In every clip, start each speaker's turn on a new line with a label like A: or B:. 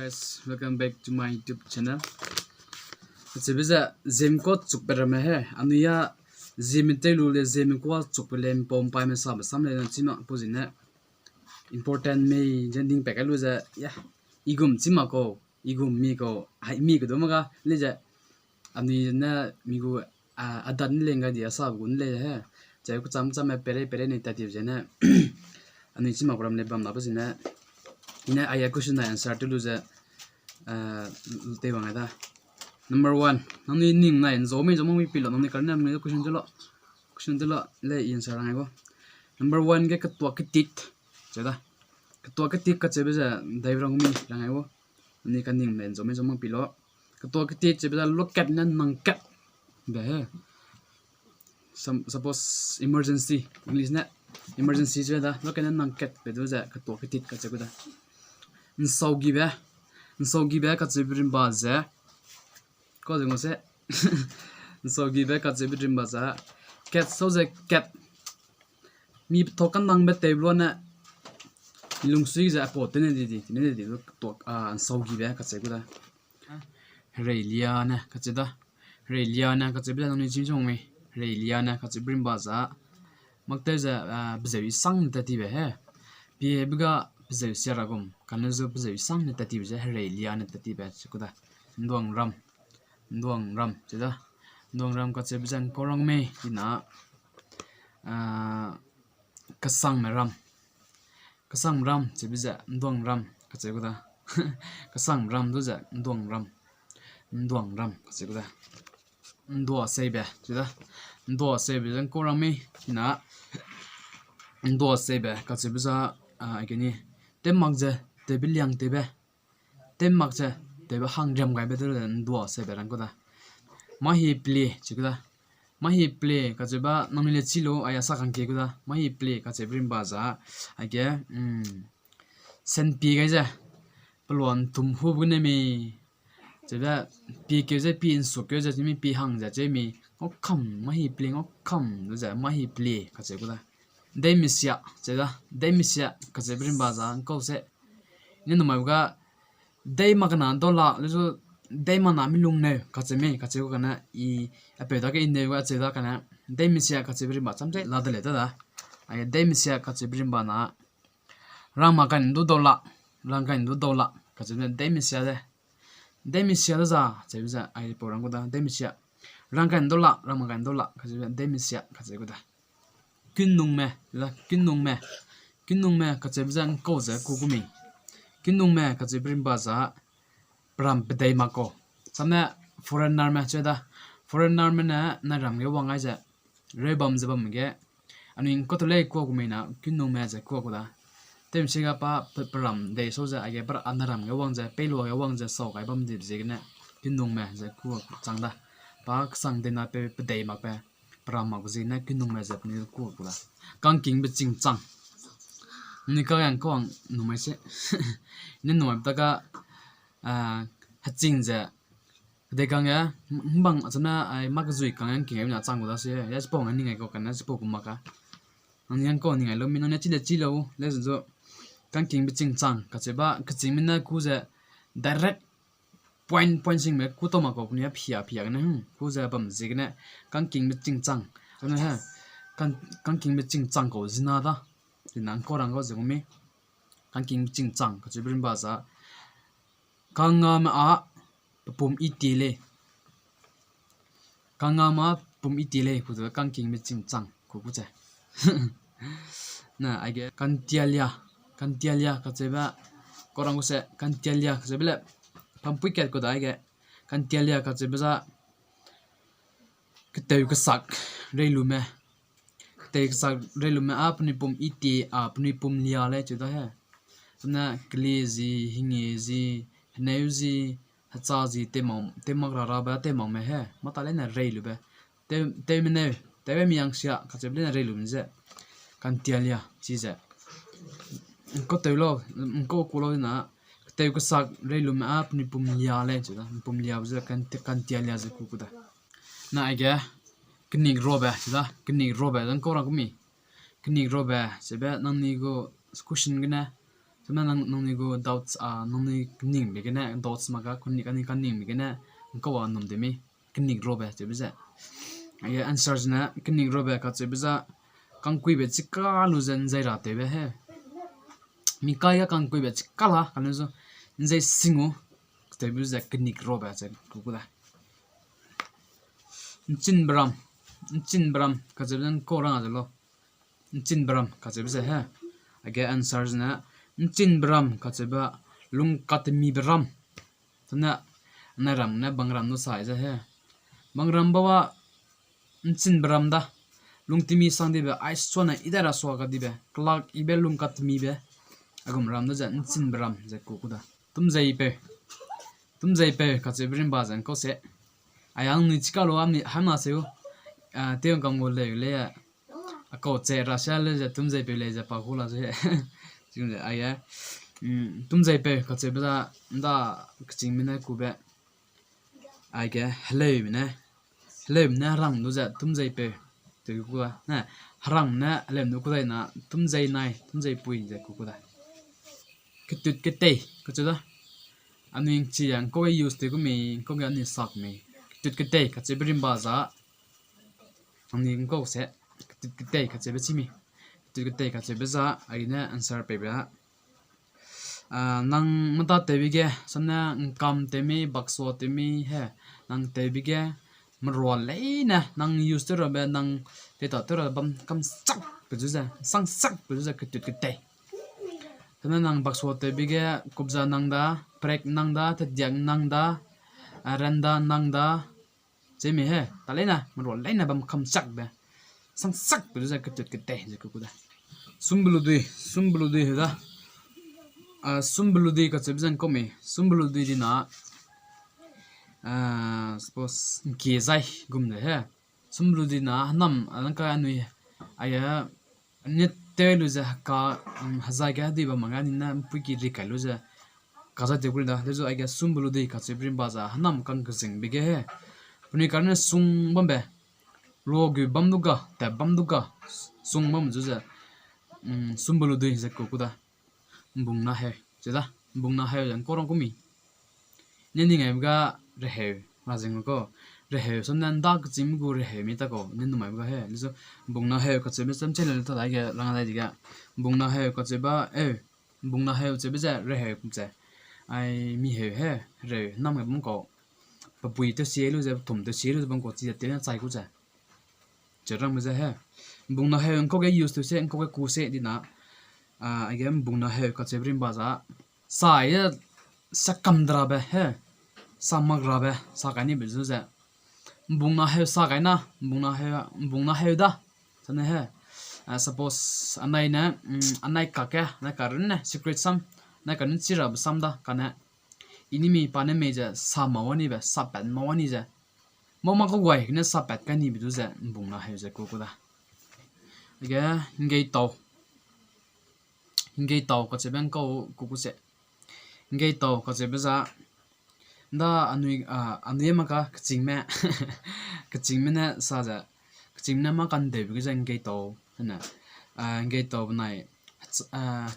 A: guys, welcome back to my YouTube channel. It's a visa zeme ko chukbe ramme hai. Anuya zeme teleu le zeme ko chukbe le pom pai me sam le chima pozine. Important me jending pekalu za ya igum chima ko igum mi ko hai mi ko domaga le ja ani na mi ko adan le nga dia sa gun le ha. Jai ko cham cham pere ne tativ jena. Ani chima program le bam na pozine. Ina aya question answer to lose te bang ada. Number 1 nani ning na zome mi pilo nani karna me question jelo le answer ngai go. Number 1 ge katwa kitit jada katwa kitit ka chebe ja daibrang mi langai go ni kan ning men zome pilo katwa kitit chebe ja lokat na nangkat be suppose emergency english na emergency jada lokat na nangkat be do ja katwa kitit ka chebe da nsaugi be ka chebrim ba za ko jeng se nsaugi be ka chebrim ba za cat so je cat mi thokan nang be teblo na lung sui za po tene di to nsaugi be ka chebula reheihena ka cheda reheihena ka chebula nang chim chong me reheihena ka chebrim ba za makte za bzewi sang ta ti be he bi biga bzewi seragum kanazo bzewi sang na ta ti be reheihena ta ti be chikuda ndong ram cheda ndong ram ka chebjan korang me ina kasang ram chebja ndong ram ka chekuda kasang ram do ja ndong ram ka chekuda ndo sebe cheda ndo sebe jan korang me ina ndo sebe ka chebja ageni te makje te bilyang te makje te hang jam gaibe de ndo sebe ran koda mahi play chikuda mahi play ka cheba namile chilo aya sakang ke kuda mahi play ka chebrim baza age sen pi gaije plon tum hu bune mi cheba pi ke je pi in su ke je mi pi hang ja je mi okham mahi play okham do ja mahi play ka chekuda demisia cheda demisia ka chebrim baza ko se ni no ga dei magana dola leso dei mana milung ne kacheme kache ko kana I apeda ke inne wa cheda kana dei misia kache bri ba chamse la de le da ay dei misia kache bri ba na rama kan du dola kache dei misia da za che za ay porang ko da dei misia rang kan dola rama kan dola kache dei misia kache ko da nnum me kache bjan ko za ku ku mi nnum me kache bri ba za pram pedai mako samna foreigner ma cheda foreigner na ram ge wanga ja rebam jabam ge anin ko to le ko kumena kinno ma ja ko da tem siga pa pram de so ja age par anaram ge wang ja pelo ge wang ja so ga bam dib je ne kinno ma ja ko changda pa sang de na pe pedai ma pe pram ma ji na kinno ma ja ni ko da kang king be ching chang ni ka yang ko no mai se ni no ta ka haching ja de kang ya bang achana ai makje kang yang ke na chang da se ya spong ani ngai ko kana spo kum maka ang yang ko ni ngai lo min na chi lo le zo kang king bi ching chang ka che ba kaching min na ku ja direct point sing me ku to ma ko ni phia na ku ja bam ji ne kang king bi ching chang ana ha kang king bi ching chang ko zina da nang ko rang ko je me kang king bi ching chang ka che brin ba za kangama pum itile kudo kangking me ching chang ku cha na age kantialia ka cheba korang se kantialia ka chebele pampui ket ko da age kantialia ka cheba za keteu ka sak reilume apni pum iti apni pum lia le chuda he na klezi hingezi neuzi hachaji temang ra ba temang me he matale na reilu be te mi yang sia ka cheble na reilu nje kantialia chi je ko telo ko lo na te ko sak reilu me ap ni pum lia le chuda pum lia je kantialia je ku da na age knik robe chuda knik robe dan ko ra ko mi knik robe sebe nang ni go cushion gna Sama nang ni go doubts nang ni ning be kena doubts maka kunni kan ning be kena ko wa nnum de mi knik robe che bisa ya answers na knik robe ka che bisa kang kui be chika lu zen zai ra te be he mi ka ya kang kui be chika la kan zo zai singu te bisa knik robe che ku da chin bram ka che ben ko ra lo chin bram ka che bisa he aga answers na chin bram ka che ba lung kat mi bram tana naram na bangram no sai za he bangram bawa chin bram da lung timi sang de be ai sona idara so ga di be klak ibe lung kat mi be agum ram da ja chin bram je ku da tum zai pe ka che brim ba zan ko se ayang ni chika lo am ni hama se yo te kam go le ya ko che ra sha le ja tum zai pe le ja pa hu la je jing le aya tum zai pe ka che ba da kechingme na ku be ai ke hello na rang no ja tum zai pe te ku na rang na le no ku dai na tum zai pui je ku da ketut ketei ka chu da anui chi yang ko use te ku mi ko ga ni sak mi ketut ketei ka che brim ba za ani ko se ketut ketei ka che be chi mi ketut ketei ka che be za ai na answer pe ba nang mata te bi ge samna kam te mi bakso te mi he nang te bi ge mro le na nang use te ro be nang te ta te ro bam kam sak pe ju za sang sak pe ju za ketut ketei tana nang bakso te bi ge kubza nang da prek nang da te diak nang da randa nang da zeme he talena mro le na bam kam sak be sang sak pe ju za ketut ketei je ku da sumbulu dui da sumbuludi ka chebzan komi sumbuludi dina suppose gaije gumne he sumbuludi na nnam anka anui aya net teleu za ka hazaga di ba mangani na piki rikalu za kaza te kulda lezo aya sumbuludi ka chebrin baza nnam kan kazing bige he puni karne sung bombe logu bamduga ta bamduga sung bam zuza sumbuludi za kukuda bung na he cheda bung na he yang korong kumi neni ngai ga rehe razing ko rehe sonnan dak jim gu rehe mi ta ko nen mai ga he so bung na he ka chebe sam chele ta dai ga lang dai diga bung na he ka cheba bung na he chebe ja rehe kum che ai mi he re nam ga bung ko pa pui to sie lu ja thum to sie lu bang ko chi te na chai ku cha cherang me ja he bung na he ko ga use to se ko ga ku se di na again bung na he ka chebrim baza sa ya sakam drabe he samagra be sa ka ni bizu za bung na he sa ka na bung na he da sana he suppose anai ka ka na karun na secret sam na karun chirab sam da kana inimi pane me ja sa mawani be sa pan mawani ja mama ko wai ne sa pat ka ni bizu za bung na he ja ko da aga ngei tau ka cheben ko kukuse ngei tau ka chebeza da anui maka kechingme na saja kechingme ma kan de bi ngei tau na ngei tau nai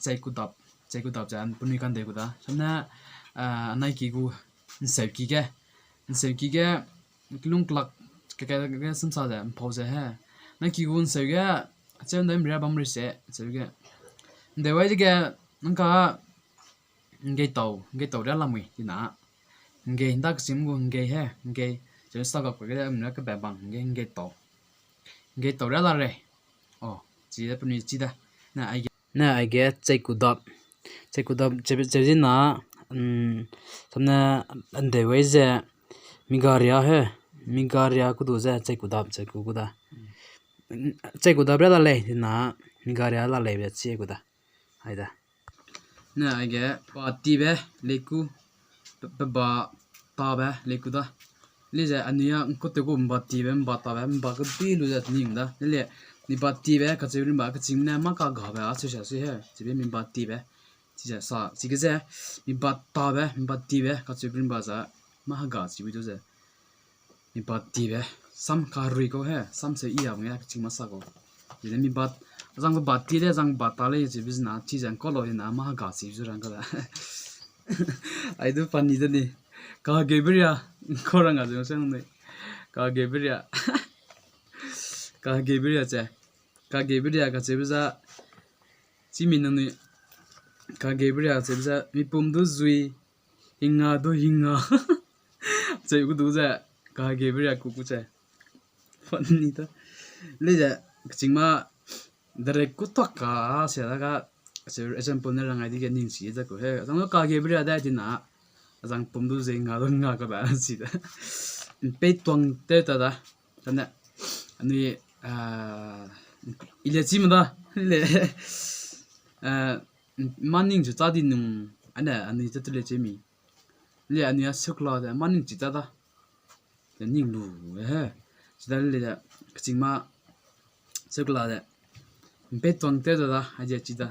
A: chai kudap jan puni kan de kuda samna anai ki gu nseu ki ge lung klak ka sam sa ja pause he na ki gu nseu ge chen dai mra bam ri se ge dewa diga nangka ngei tau ra lamui tina ngei ndak simgu ngei he ngei je sta ga ko ga mna ka ba bang ngei tau ra la re ji da puni ji da na ai get chai kudap je na samna ande wei je migaria ku du za chai kudap ku da chai kudap ra la le tina migaria la le be chi ku da aida na age pa tibe leku ba ta ba leku da leza ania ko te ko ba tibe ba ta ba ko ti lu za ni da le ni ba tibe ka che ba ka chim na ma ka ga ba a che sha se he che be mi ba tibe chi ja sa chi ge ze mi ba ta ba tibe ka che ba za ma ga chi bi do ze mi ba tibe sam ka ri ko he sam se i ya nge chim ma sa ko ni mi ba rằng có bát tiệt rằng bát ta lấy chỉ biết na chỉ rằng có lỗi na mà gạt xí rồi rằng cái đó ai đó funny đó đi cái gaibe ya có rằng cái gì sang đây cái gaibe ya cái gaibe ya chứ cái gaibe ya cái gì bây giờ chỉ mình nói cái gaibe ya chứ bây giờ mi pum do zui hinga do hinga chơi cái đó chứ cái gaibe ya cũng chứ funny đó lấy chứ chính mà direct ku to ka se daga se example ne rangai di ke ning si da ko he sang ka ge bri da di na sang pum du ze nga do nga ka ba si da pe tong te ta da kana ani ile chim da le manning ju ta di nung ana ani ta le chemi le ani a sukla da manning ji ta da ning lu he da le da ching ma sukla da betong te da aja cita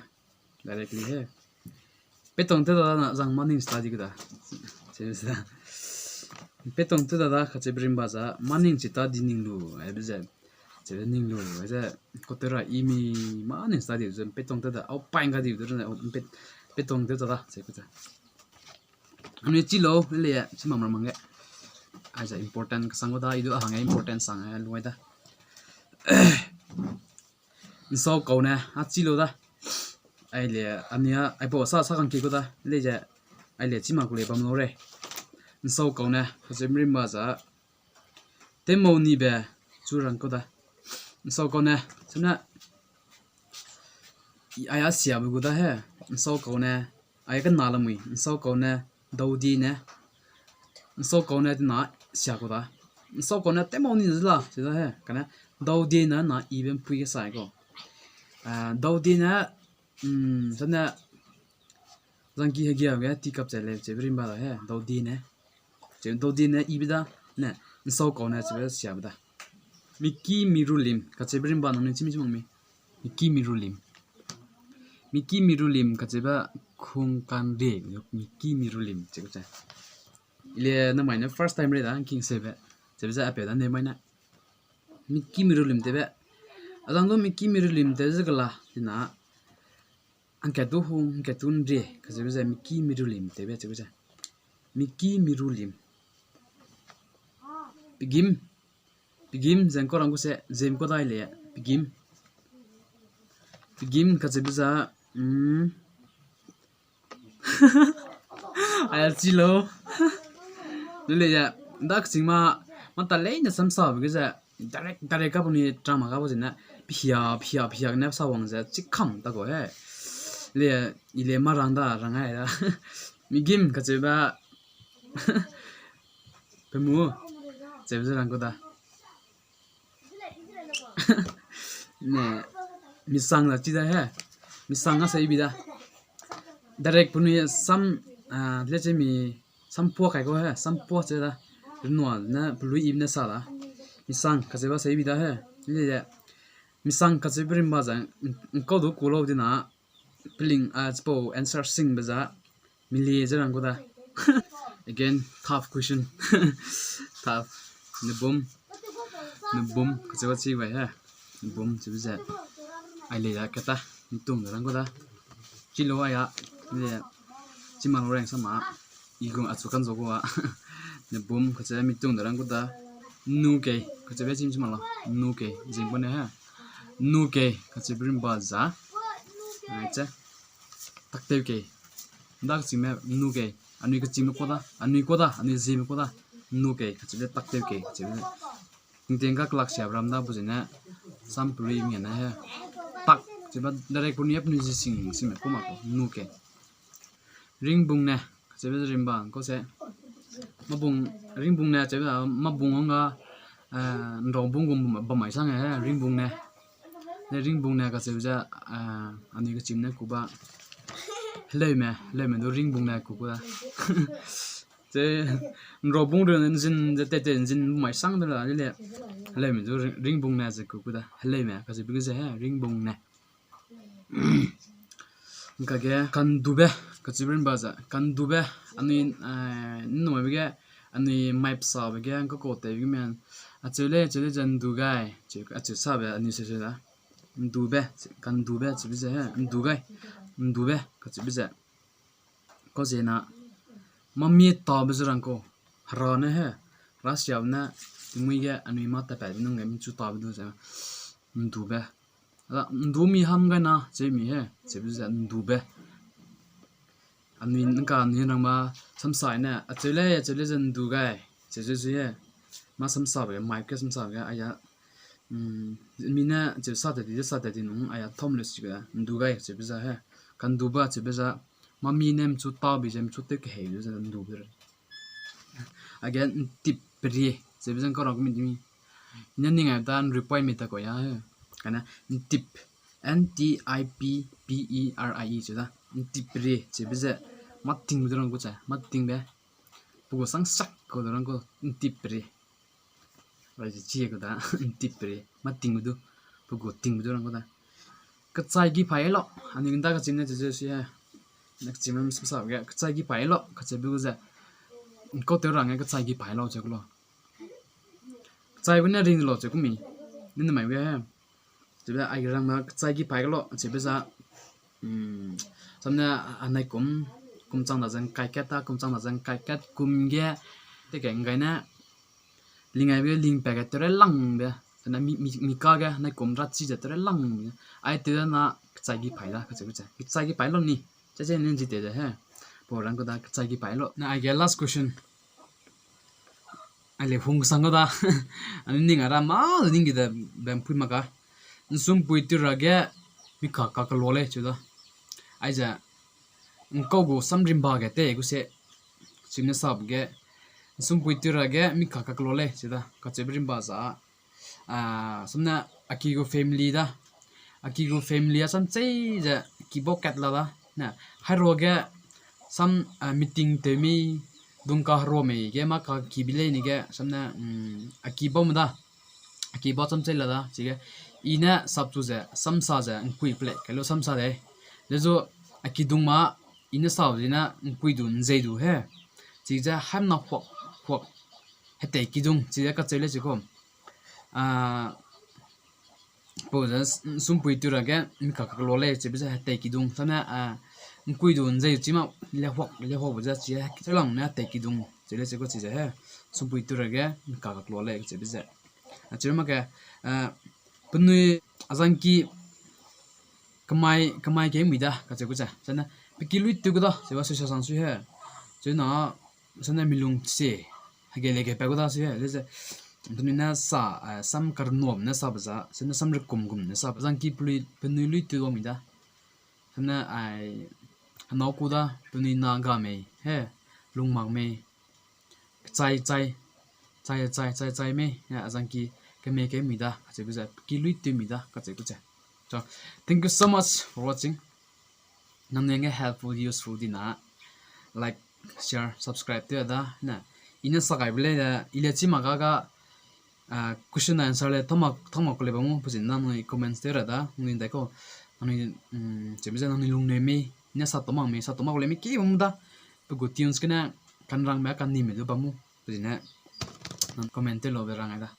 A: directly he betong te da na jang maning study da chesa betong te da khache perimba za maning cita dining lu ai beje che ning lu aja kotera imi maning study zo betong te da au paing ga di do na betong te da che kuta ani chilo le ya chima mamang aja important sango da idu hanga important sang ha luai da sau cầu nè à chỉ lo da ai lệ anh nhá ai bỏ sa sa khăn kia có da lệ giờ ai lệ chỉ mà có lệ bấm nó rồi sau cầu nè phải xem rim mà giờ tem màu ni bè chú răng có da sau cầu nè xem nè ai á xia bự có da he sau cầu nè ai cái nào làm mày sau cầu nè đầu đi nè sau cầu nè thì nã xia có da sau cầu nè tem màu ni rồi là chỉ da he cái nè đầu đi nè nã even pui cái sai có đầu tiên á thật ra rằng kia kia cái ti cấp chạy lên chế bên bà là đầu tiên nè chế đầu tiên nè ý biết nè sau câu nè chế bên xia biết Miki mirulim cái chế bên bà nó nên chim chim Miki mirulim cái chế bên khung can đề Miki mirulim chế cái ile nó mày nó first time rồi đó king sabe chế bên apple đó nên mày nè Miki mirulim thế bé adang do Miki mirulim te zgala dina anke du hung anke tun re kaze be Miki mirulim te be che Miki mirulim pigim zen ko rangu se zem ko dai le pigim kaze be za ay chilo le ya dak singma mata le na samsa be za direct ka puni drama ka bo na pia na sa wang za chi kham ta go he le ile ma rang da rang ai da mi gim ka che ba pe mu che ba rang ko da ne mi sang la chi da he mi sang a sai bi da direct puni sam le che mi sampuakai ko he sampua che da no na blue im na sa la misang kaseba sei bida he le misang kasebrim ba jang ko du ko lo dina pling as po answer sing baza mili jarang ko da again tough question tough nubum kaseba chi wa he nubum chi biza ai le ya kata nitung jarang ko da kilo ya le chimang reng sama igong atsukan zo ko wa nubum kaseba mitung jarang ko da nuke kache chim chim la nuke jing bone ha nuke kache brim baza acha takte ke dak chim me nuke anui ka chim ko da anui zeme ko da nuke kache takte ke kache tingteng ka klak sia bram da bujina sampuri mi na ha tak cheba direct puniap ni sing sim ko ma ko nuke ring bung ne kache rim bang ko se mabung ring bung ne cheba mabung nga rong bung gum ba mai sang ha ring bung ne ring bung ne ka se ja ani ka chim ne ku ba lei me do ring bung ne ku ba te rong bung de jin de te jin mai sang de la le lei me do ring bung ne ze ku da lei me ka se bi ge ha ring bung ne ka ge kan dube ka chibrin ba za kan dube ani no me ge ani map sa be ge ko te gi men achule jan du gai che achu sabe ani se da ndube kan ndube chỉ bây giờ ndube cái chỉ bây giờ có gì na mà miết to bây giờ rằng cô hara nè ha ra siêu na tiếng cái anui mà tập bài nó nghe mình chú to bây giờ ndube ndumi ham cái na zeme ha chỉ bây giờ ndube anui nó cả như rằng mà sắm sai nè teleu dân ndube chỉ ha mà sắm sai cái mai cái sắm sai cái ai mina chỉ sát thì nó ai thom lên chứ cái ndube chỉ bây giờ ha kan duba chỉ bây giờ mà mi nem chút tao bị em chút cái hệ rồi dân ndube again tip beri chỉ bây giờ có rằng mình nên những ngày ta reply mình ta có ya cái này tip ntipperie chứ ta tip beri chỉ bây giờ mắt tiếng bây giờ nó có chả mắt tiếng bé bố sang sắc có đó nó có tip beri vậy thì chia cái đó tip beri mắt tiếng bây giờ bố tiếng bây giờ nó có ta cái trái gì phải lo anh người ta cái chuyện này chỉ là cái chuyện mình sao cái trái gì phải lo cái chuyện bây giờ có tiêu rằng cái trái gì phải lo chứ lo trái bên này riêng lo chứ cũng mình nên mày biết ha chỉ bây giờ ai rằng mà trái gì phải lo chỉ bây giờ xong rồi anh này cũng chẳng là rằng cải cách ta cũng chẳng là rằng cải cách cũng nghe cái này linh ai biết linh bè cáiตัวlăng bè cho nên mi cái này cũng rất chiตัวlăng ai tiêu na trái gì phải là cái trái gì phải lo nè cho nên chỉ tiêu ha bộ rằng cái đó trái gì phải lo na ai cái last question ai lấy phong sang cái đó anh ninh ara mà ninh cái đó bèn pui mà cả sum pui tiêu ra cái mi cả lo lấy chứ đó ai giờ câu go samrimba cái thế cái sẽ chim nó sab cái sum pui tiêu ra cái mi cả lo lấy chứ đó cái chế perimba sa somna akigo family da akigo family sam chei ja kibo kat la da na haro ga sam meeting te mi dung ka ro me ge ma ka kibile ni ge samna akibo ma da akibo sam chei la da chi ge ina sab chu ja sam sa ja kui ple kelo sam sa de le zo akidung ma ina sa dina kui dun zai du he chi ja ham na ho hete kidung chi ka chei le chi ko bây giờ sum pui tu ra cái mình cả lo lệ chỉ bây giờ tay kỳ dung sao nè quy đồn dây chỉ mà lẹ hoặc bây giờ chỉ cái lòng nè tay kỳ dung chỉ là chỉ có chỉ là sum pui tu ra cái mình cả lo lệ chỉ bây giờ chỉ mà cái bên nuôi azan ki kamai cái gì đó cái chỉ có sao nè bị kí lụi tu cái đó chỉ có sự sáng suy ha chỉ nó sao nè mình lung xe hay cái pegu đó suy ha lấy tuni na sam karnom na sabza sena sam rekum na sab zangki pli penui lui tu mi da sena ai no ku da tuni na ga me he lung mak me chai me ya zangki ke me ke mi da che bu za ki lui tu mi da ka che ku che so thank you so much for watching nam ne nge helpful useful dina like share subscribe to da na ina sakai ble da ile chi ma ga question answer le thomak ko le bamu pujin na noi comments te ra da ngi dai ko ani che biza ngi lung ne me nya sa to ma ko le me ki bamu da pegu tunes kana kan rang ma kan ni me do bamu pujin na comment te lo be rang da